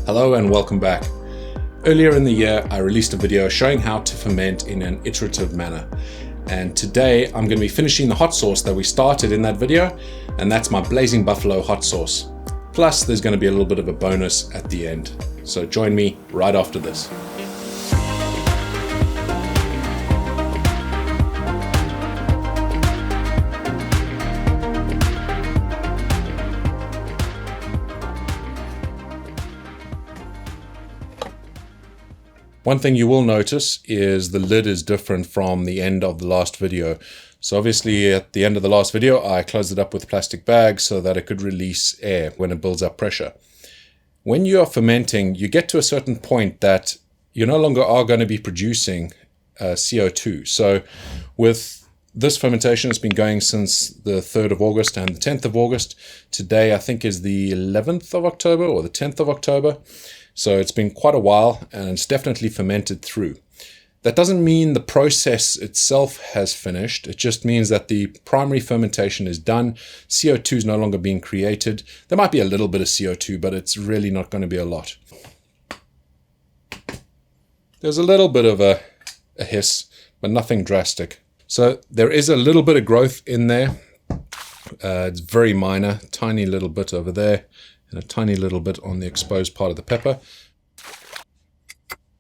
Hello and welcome back. Earlier in the year, I released a video showing how to ferment in an iterative manner. And today I'm going to be finishing the hot sauce that we started in that video, and that's my Blazing Buffalo hot sauce. Plus, there's going to be a little bit of a bonus at the end. So join me right after this. One thing you will notice is the lid is different from the end of the last video. So obviously at the end of the last video, I closed it up with a plastic bag so that it could release air when it builds up pressure. When you are fermenting, you get to a certain point that you no longer are going to be producing CO2. So with this fermentation, it's been going since the 3rd of August and the 10th of August. Today, I think, is the 11th of October or the 10th of October. So it's been quite a while and it's definitely fermented through. That doesn't mean the process itself has finished. It just means that the primary fermentation is done. CO2 is no longer being created. There might be a little bit of CO2, but it's really not going to be a lot. There's a little bit of a hiss, but nothing drastic. So there is a little bit of growth in there. It's very minor, tiny little bit over there, and a tiny little bit on the exposed part of the pepper.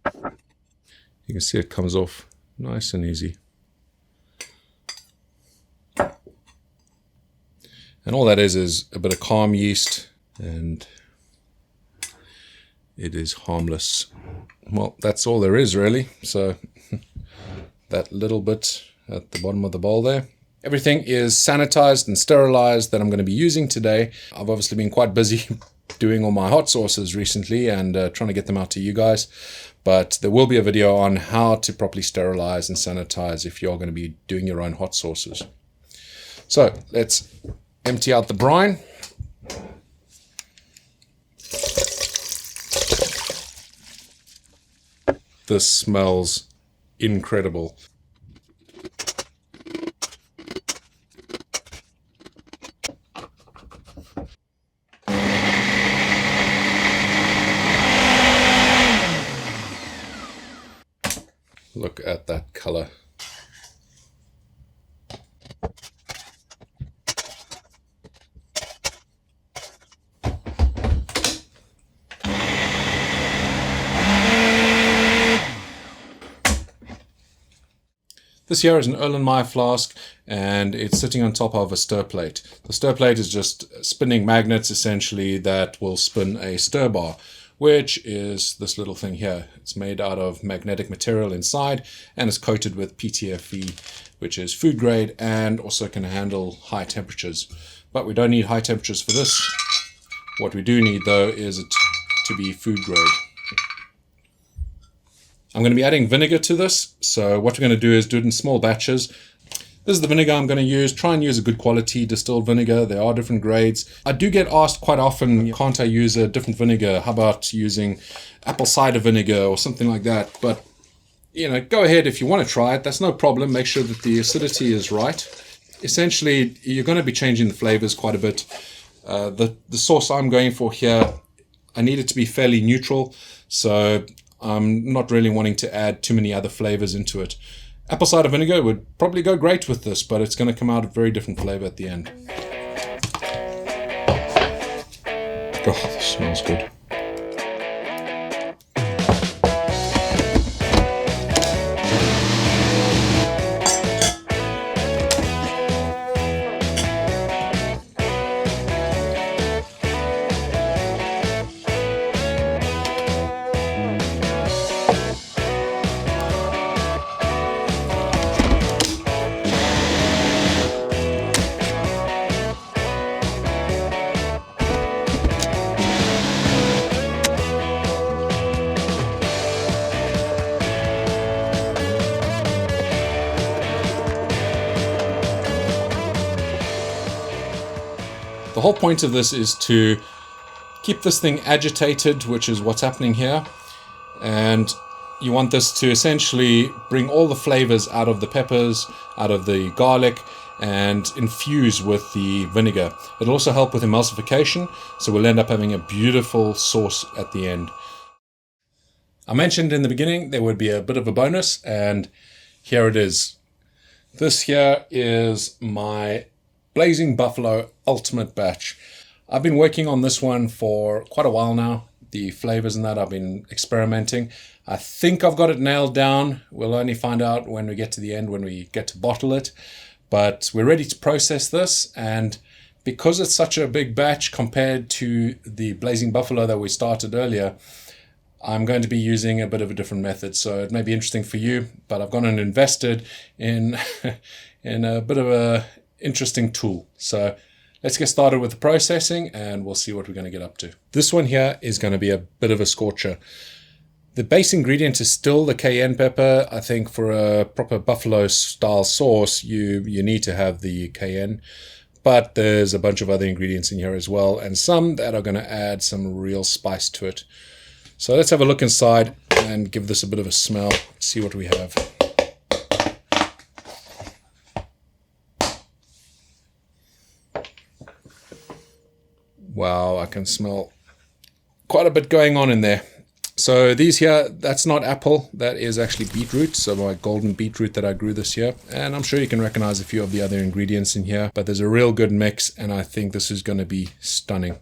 You can see it comes off nice and easy. And all that is a bit of calm yeast, and it is harmless. Well, that's all there is really. So that little bit at the bottom of the bowl there. Everything is sanitized and sterilized that I'm going to be using today. I've obviously been quite busy doing all my hot sauces recently and trying to get them out to you guys. But there will be a video on how to properly sterilize and sanitize if you're going to be doing your own hot sauces. So let's empty out the brine. This smells incredible. Look at that color. This here is an Erlenmeyer flask and it's sitting on top of a stir plate. The stir plate is just spinning magnets essentially that will spin a stir bar, which is this little thing here. It's made out of magnetic material inside and is coated with PTFE, which is food grade and also can handle high temperatures. But we don't need high temperatures for this. What we do need though is it to be food grade. I'm going to be adding vinegar to this. So what we're going to do is do it in small batches. This is the vinegar I'm going to use. Try and use a good quality distilled vinegar. There are different grades. I do get asked quite often, can't I use a different vinegar? How about using apple cider vinegar or something like that? But, you know, go ahead if you want to try it. That's no problem. Make sure that the acidity is right. Essentially, you're going to be changing the flavors quite a bit. The sauce I'm going for here, I need it to be fairly neutral. So I'm not really wanting to add too many other flavors into it. Apple cider vinegar would probably go great with this, but it's going to come out a very different flavor at the end. God, this smells good. The whole point of this is to keep this thing agitated, which is what's happening here. And you want this to essentially bring all the flavors out of the peppers, out of the garlic, and infuse with the vinegar. It'll also help with emulsification, so we'll end up having a beautiful sauce at the end. I mentioned in the beginning there would be a bit of a bonus, and here it is. This here is my Blazing Buffalo Ultimate Batch. I've been working on this one for quite a while now. The flavors and that I've been experimenting. I think I've got it nailed down. We'll only find out when we get to the end, when we get to bottle it. But we're ready to process this, and because it's such a big batch compared to the Blazing Buffalo that we started earlier, I'm going to be using a bit of a different method. So it may be interesting for you, but I've gone and invested in in a bit of a interesting tool. So let's get started with the processing and we'll see what we're going to get up to. This one here is going to be a bit of a scorcher. The base ingredient is still the cayenne pepper. I think for a proper buffalo style sauce, you need to have the cayenne. But there's a bunch of other ingredients in here as well, and some that are going to add some real spice to it. So let's have a look inside and give this a bit of a smell, see what we have. Wow, I can smell quite a bit going on in there. So these here, that's not apple, that is actually beetroot. So my golden beetroot that I grew this year. And I'm sure you can recognize a few of the other ingredients in here, but there's a real good mix, and I think this is going to be stunning.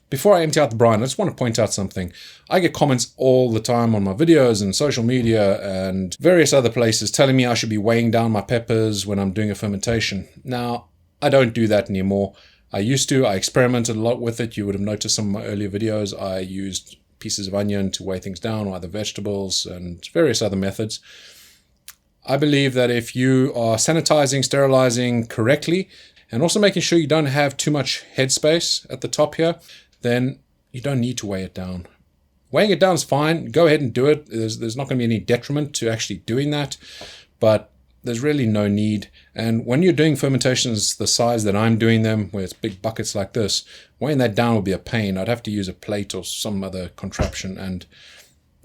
Before I empty out the brine, I just want to point out something. I get comments all the time on my videos and social media and various other places telling me I should be weighing down my peppers when I'm doing a fermentation. Now, I don't do that anymore. I used to. I experimented a lot with it. You would have noticed some of my earlier videos. I used pieces of onion to weigh things down, or other vegetables, and various other methods. I believe that if you are sanitizing, sterilizing correctly, and also making sure you don't have too much headspace at the top here, then you don't need to weigh it down. Weighing it down is fine. Go ahead and do it. There's not going to be any detriment to actually doing that, but there's really no need. And when you're doing fermentations the size that I'm doing them, where it's big buckets like this, weighing that down will be a pain. I'd have to use a plate or some other contraption, and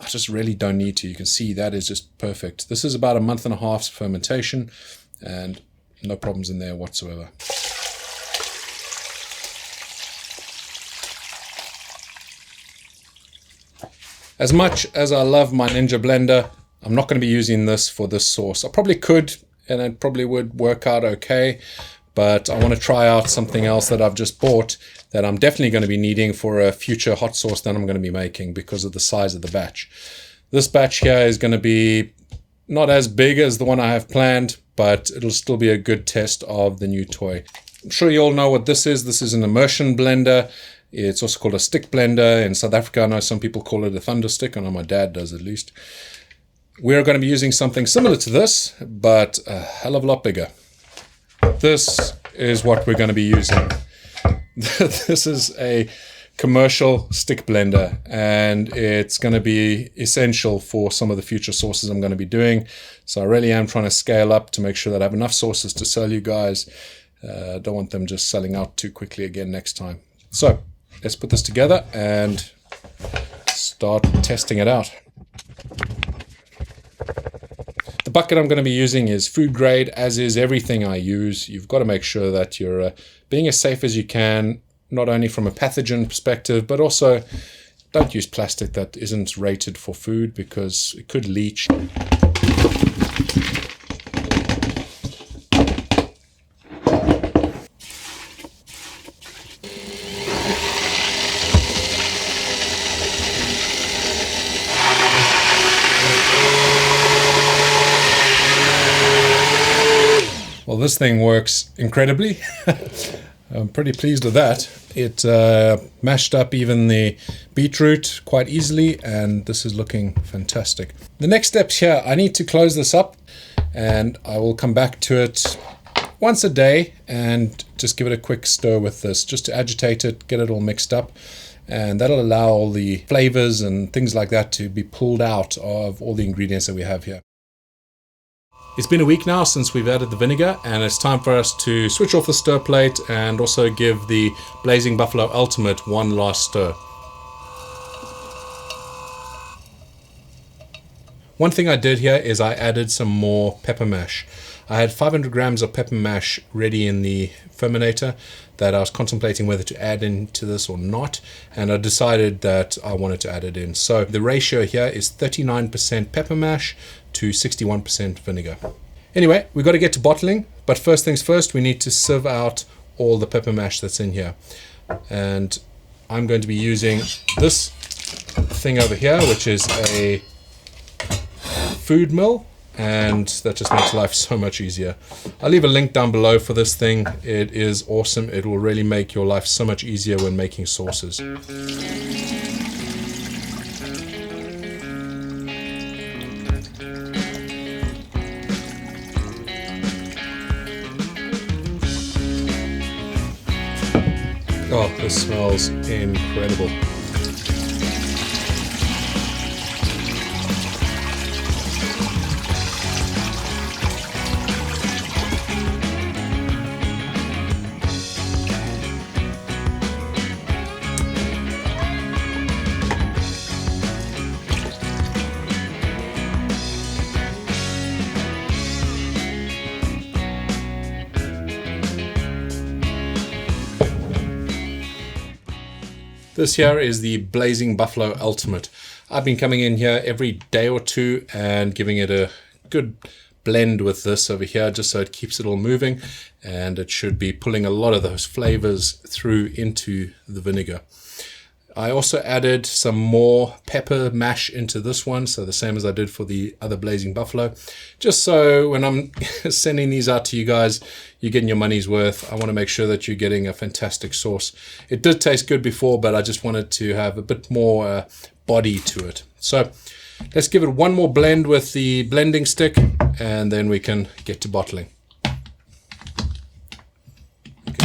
I just really don't need to. You can see that is just perfect. This is about 1.5 months fermentation, and no problems in there whatsoever. As much as I love my Ninja blender, I'm not going to be using this for this sauce. I probably could, and it probably would work out okay, but I want to try out something else that I've just bought that I'm definitely going to be needing for a future hot sauce that I'm going to be making because of the size of the batch. This batch here is going to be not as big as the one I have planned, but it'll still be a good test of the new toy. I'm sure you all know what this is. This is an immersion blender. It's also called a stick blender. In South Africa, I know some people call it a thunder stick. I know my dad does at least. We're going to be using something similar to this, but a hell of a lot bigger. This is what we're going to be using. This is a commercial stick blender, and it's going to be essential for some of the future sauces I'm going to be doing. So I really am trying to scale up to make sure that I have enough sauces to sell you guys. Don't want them just selling out too quickly again next time. So let's put this together and start testing it out. The bucket I'm going to be using is food grade, as is everything I use. You've got to make sure that you're being as safe as you can, not only from a pathogen perspective, but also don't use plastic that isn't rated for food because it could leach. Well, this thing works incredibly. I'm pretty pleased with that. It mashed up even the beetroot quite easily, and this is looking fantastic. The next steps here, I need to close this up, and I will come back to it once a day and just give it a quick stir with this, just to agitate it, get it all mixed up, and that'll allow all the flavors and things like that to be pulled out of all the ingredients that we have here. It's been a week now since we've added the vinegar, and it's time for us to switch off the stir plate and also give the Blazing Buffalo Ultimate one last stir. One thing I did here is I added some more pepper mash. I had 500 grams of pepper mash ready in the fermentator that I was contemplating whether to add into this or not, and I decided that I wanted to add it in. So the ratio here is 39% pepper mash to 61% vinegar. Anyway, we've got to get to bottling, but first things first, we need to sieve out all the pepper mash that's in here. And I'm going to be using this thing over here, which is a food mill, and that just makes life so much easier. I'll leave a link down below for this thing. It is awesome. It will really make your life so much easier when making sauces. Oh, this smells incredible. This here is the Blazing Buffalo Ultimate. I've been coming in here every day or two and giving it a good blend with this over here, just so it keeps it all moving, and it should be pulling a lot of those flavors through into the vinegar. I also added some more pepper mash into this one, so the same as I did for the other Blazing Buffalo, just so when I'm sending these out to you guys, you're getting your money's worth. I want to make sure that you're getting a fantastic sauce. It did taste good before, but I just wanted to have a bit more body to it. So let's give it one more blend with the blending stick, and then we can get to bottling.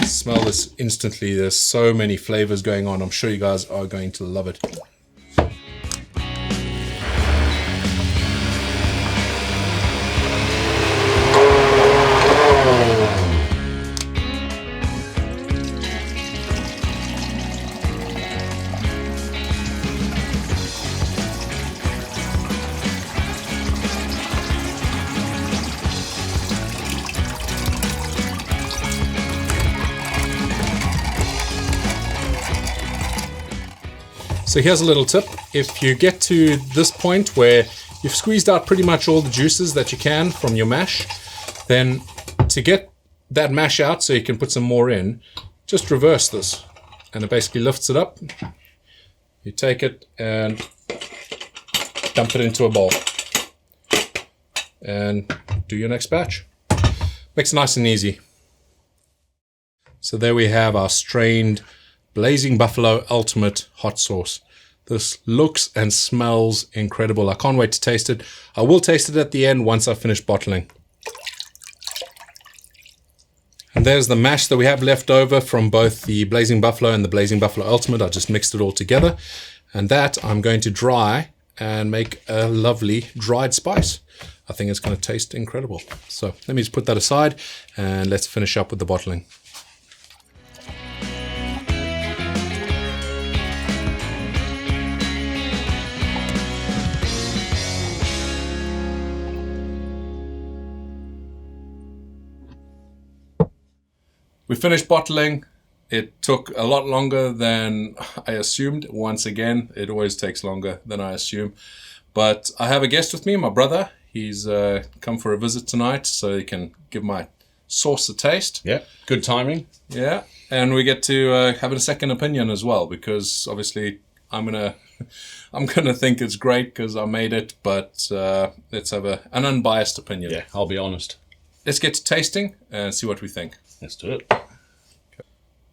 Smell this instantly. There's so many flavors going on. I'm sure you guys are going to love it. So here's a little tip. If you get to this point where you've squeezed out pretty much all the juices that you can from your mash, then to get that mash out so you can put some more in, just reverse this, and it basically lifts it up. You take it and dump it into a bowl and do your next batch. Makes it nice and easy. So there we have our strained Blazing Buffalo Ultimate Hot Sauce. This looks and smells incredible. I can't wait to taste it. I will taste it at the end once I finish bottling. And there's the mash that we have left over from both the Blazing Buffalo and the Blazing Buffalo Ultimate. I just mixed it all together. And that I'm going to dry and make a lovely dried spice. I think it's going to taste incredible. So let me just put that aside and let's finish up with the bottling. We finished bottling. It took a lot longer than I assumed. Once again, it always takes longer than I assume. But I have a guest with me, my brother. He's come for a visit tonight, so he can give my sauce a taste. Yeah, good timing. Yeah, and we get to have a second opinion as well, because obviously I'm gonna think it's great because I made it, but let's have an unbiased opinion. Yeah, I'll be honest. Let's get to tasting and see what we think. Let's do it. Okay.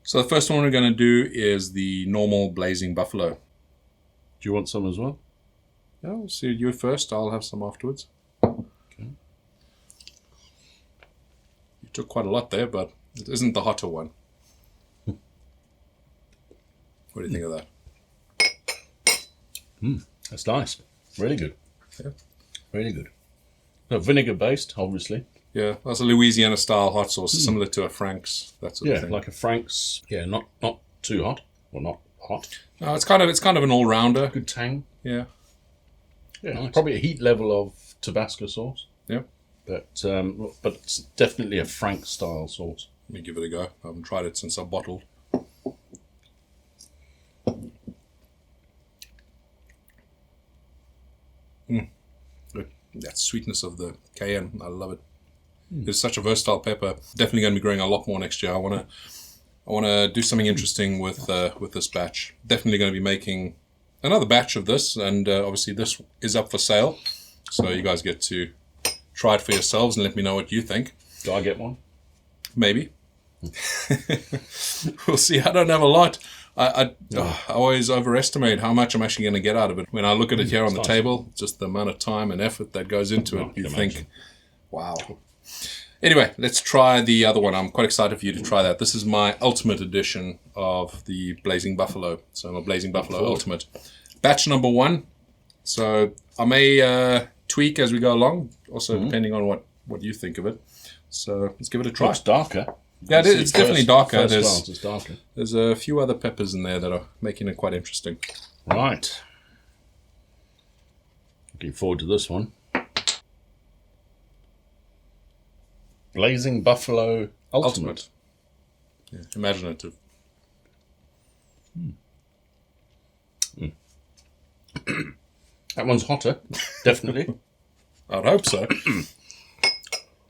So the first one we're going to do is the normal Blazing Buffalo. Do you want some as well? Yeah, we'll see you first. I'll have some afterwards. Okay. You took quite a lot there, but it isn't the hotter one. What do you think of that? That's nice. Really good. Yeah. Really good. No, vinegar based, obviously. Yeah, that's a Louisiana Style hot sauce, similar to a Frank's, that sort of thing. Yeah, like a Frank's. Yeah, not too hot. Well, not hot. No, it's kind of an all-rounder. Good tang. Yeah. Yeah, Nice. probably a heat level of Tabasco sauce. Yeah. but it's definitely a Frank style sauce. Let me give it a go. I haven't tried it since I bottled. That sweetness of the cayenne, I love it. It's such a versatile pepper. Definitely going to be growing a lot more next year. I want to do something interesting with this batch. Definitely going to be making another batch of this, and obviously this is up for sale, so you guys get to try it for yourselves and let me know what you think. Do I get one? Maybe. We'll see. I don't have a lot. I always overestimate how much I'm actually going to get out of it. When I look at it here on the table, just the amount of time and effort that goes into it, you think, wow. Anyway, let's try the other one. I'm quite excited for you to try that. This is my ultimate edition of the Blazing Buffalo. So I'm a Blazing Buffalo Ultimate. Batch number 1. So I may tweak as we go along, also depending on what you think of it. So let's give it a try. It's darker. Yeah, it's definitely darker. It's darker. There's a few other peppers in there that are making it quite interesting. Right. Looking forward to this one. Blazing Buffalo Ultimate. Yeah, imaginative. That one's hotter, definitely. I'd hope so.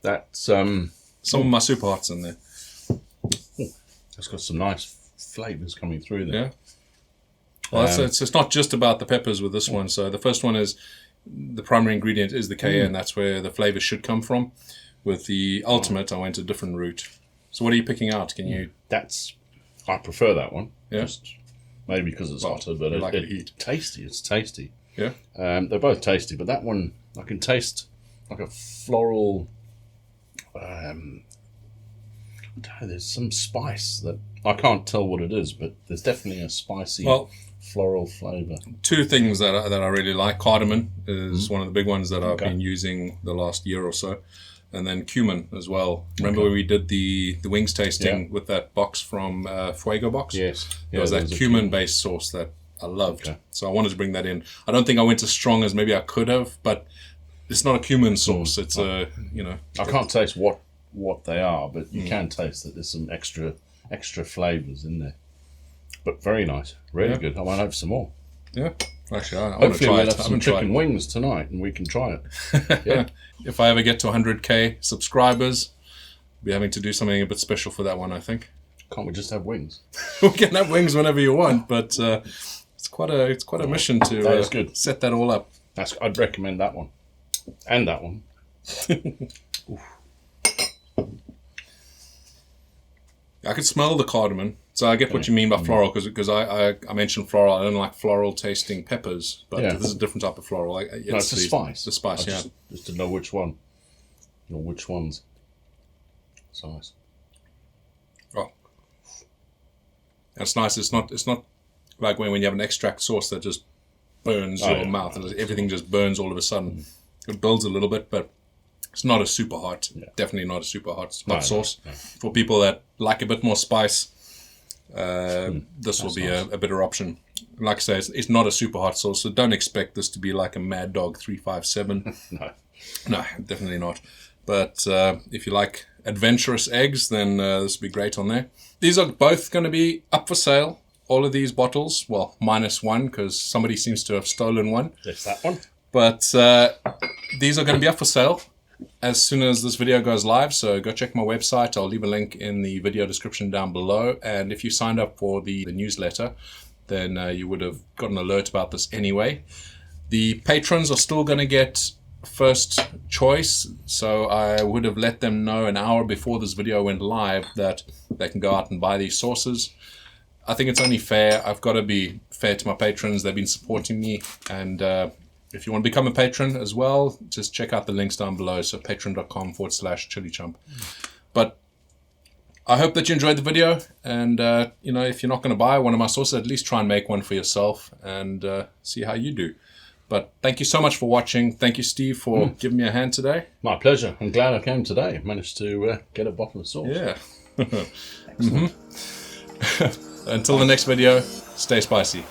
That's some of my super hots in there. It's got some nice flavours coming through there. Yeah. Well, it's not just about the peppers with this one. So the first one is the primary ingredient is the cayenne. That's where the flavour should come from. With the Ultimate, I went a different route. So what are you picking out? Can you? I prefer that one. Yeah. Just maybe because it's hotter, but it's tasty. It's tasty. Yeah. They're both tasty, but that one I can taste like a floral. There's some spice that I can't tell what it is, but there's definitely a spicy floral flavour. 2 things that I really like. Cardamom is one of the big ones that I've been using the last year or so. And then cumin as well. Remember when we did the wings tasting with that box from Fuego Box? Yes. There was that cumin-based sauce that I loved. So I wanted to bring that in. I don't think I went as strong as maybe I could have, but it's not a cumin sauce. It's I can't taste what they are, but you can taste that there's some extra flavours in there. But very nice. Really good. I might have some more. Yeah. Actually, I want to Hopefully try we'll it. have some chicken wings tonight and we can try it. Yeah. If I ever get to 100k subscribers, I'll be having to do something a bit special for that one, I think. Can't we just have wings? We can have wings whenever you want, but it's quite a mission to set that all up. I'd recommend that one. And that one. I could smell the cardamom, so I get what you mean by floral, because I mentioned floral. I don't like floral tasting peppers, but this is a different type of floral. It's a spice. The spice, just to know which one. Which ones. It's nice. Oh, that's nice. It's not like when you have an extract sauce that just burns your mouth and everything just burns all of a sudden. It builds a little bit, but it's not a super hot. Definitely not a super hot sauce. No. For people that like a bit more spice, this will be a better option. Like I say, it's not a super hot sauce, so don't expect this to be like a Mad Dog 357. No, definitely not. But if you like adventurous eggs, then this will be great on there. These are both going to be up for sale. All of these bottles, well, minus one, because somebody seems to have stolen one. That's that one. But these are going to be up for sale as soon as this video goes live, so go check my website. I'll leave a link in the video description down below, and if you signed up for the newsletter, then you would have got an alert about this anyway. The patrons are still going to get first choice, so I would have let them know an hour before this video went live that they can go out and buy these sauces. I think it's only fair. I've got to be fair to my patrons. They've been supporting me, and if you want to become a patron as well, just check out the links down below. So patreon.com/ChilliChump. But I hope that you enjoyed the video. And, if you're not going to buy one of my sauces, at least try and make one for yourself and see how you do. But thank you so much for watching. Thank you, Steve, for giving me a hand today. My pleasure. I'm glad I came today. Managed to get a bottle of sauce. Yeah. Until the next video, stay spicy.